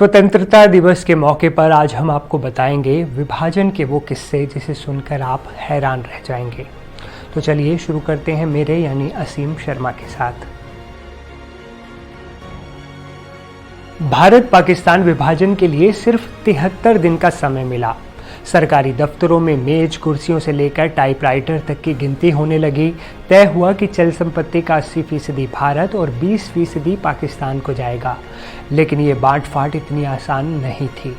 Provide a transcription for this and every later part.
स्वतंत्रता दिवस के मौके पर आज हम आपको बताएंगे विभाजन के वो किस्से जिसे सुनकर आप हैरान रह जाएंगे। तो चलिए शुरू करते हैं मेरे यानी असीम शर्मा के साथ। भारत पाकिस्तान विभाजन के लिए सिर्फ 73 दिन का समय मिला। सरकारी दफ्तरों में मेज कुर्सियों से लेकर टाइपराइटर तक की गिनती होने लगी। तय हुआ कि चल संपत्ति का 80% भारत और 20% पाकिस्तान को जाएगा। लेकिन ये बांट फाट इतनी आसान नहीं थी।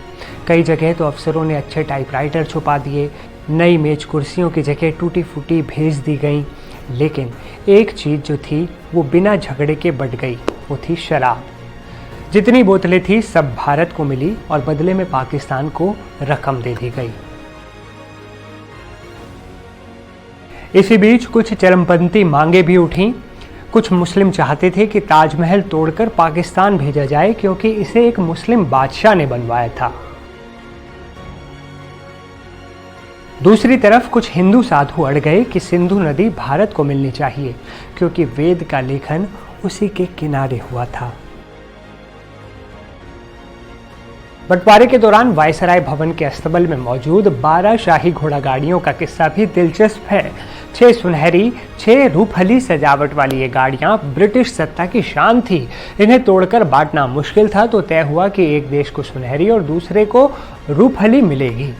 कई जगह तो अफसरों ने अच्छे टाइपराइटर छुपा दिए, नई मेज कुर्सियों की जगह टूटी फूटी भेज दी गई। लेकिन एक चीज़ जो थी वो बिना झगड़े के बट गई, वो थी शराब। जितनी बोतलें थी सब भारत को मिली और बदले में पाकिस्तान को रकम दे दी गई। इसी बीच कुछ चरमपंथी मांगे भी उठी। कुछ मुस्लिम चाहते थे कि ताजमहल तोड़कर पाकिस्तान भेजा जाए क्योंकि इसे एक मुस्लिम बादशाह ने बनवाया था। दूसरी तरफ कुछ हिंदू साधु अड़ गए कि सिंधु नदी भारत को मिलनी चाहिए क्योंकि वेद का लेखन उसी के किनारे हुआ था। बंटवारे के दौरान वायसराय भवन के अस्तबल में मौजूद 12 शाही घोड़ा गाड़ियों का किस्सा भी दिलचस्प है। 6 सुनहरी 6 रूपहली सजावट वाली ये गाड़ियां ब्रिटिश सत्ता की शान थी। इन्हें तोड़कर बांटना मुश्किल था, तो तय हुआ कि एक देश को सुनहरी और दूसरे को रूपहली मिलेगी।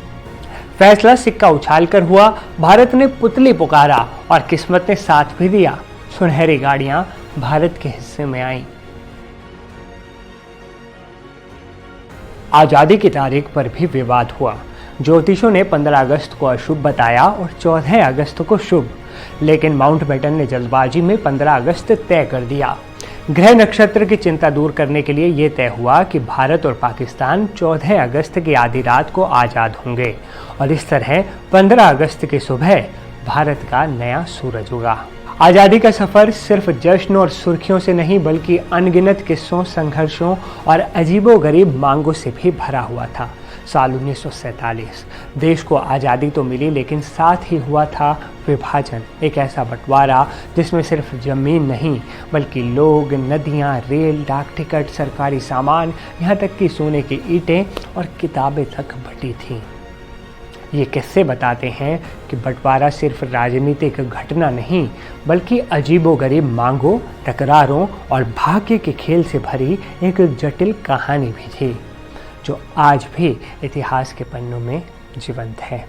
फैसला सिक्का उछालकर हुआ। भारत ने पुतली पुकारा और किस्मत ने साथ भी दिया। सुनहरी गाड़ियां भारत के हिस्से में आईं। आज़ादी की तारीख पर भी विवाद हुआ। ज्योतिषों ने 15 अगस्त को अशुभ बताया और 14 अगस्त को शुभ, लेकिन माउंटबेटन ने जल्दबाजी में 15 अगस्त तय कर दिया। ग्रह नक्षत्र की चिंता दूर करने के लिए यह तय हुआ कि भारत और पाकिस्तान 14 अगस्त की आधी रात को आज़ाद होंगे और इस तरह 15 अगस्त की सुबह भारत का नया सूरज उगा। आज़ादी का सफ़र सिर्फ जश्न और सुर्खियों से नहीं बल्कि अनगिनत किस्सों, संघर्षों और अजीबोगरीब मांगों से भी भरा हुआ था। साल 1947 देश को आज़ादी तो मिली, लेकिन साथ ही हुआ था विभाजन। एक ऐसा बंटवारा जिसमें सिर्फ ज़मीन नहीं बल्कि लोग, नदियाँ, रेल, डाक टिकट, सरकारी सामान, यहाँ तक कि सोने की ईंटें और किताबें तक बटी थीं। ये किस्से बताते हैं कि बंटवारा सिर्फ राजनीतिक घटना नहीं बल्कि अजीबोगरीब मांगों, टकरारों और भाग्य के खेल से भरी एक जटिल कहानी भी थी, जो आज भी इतिहास के पन्नों में जीवंत है।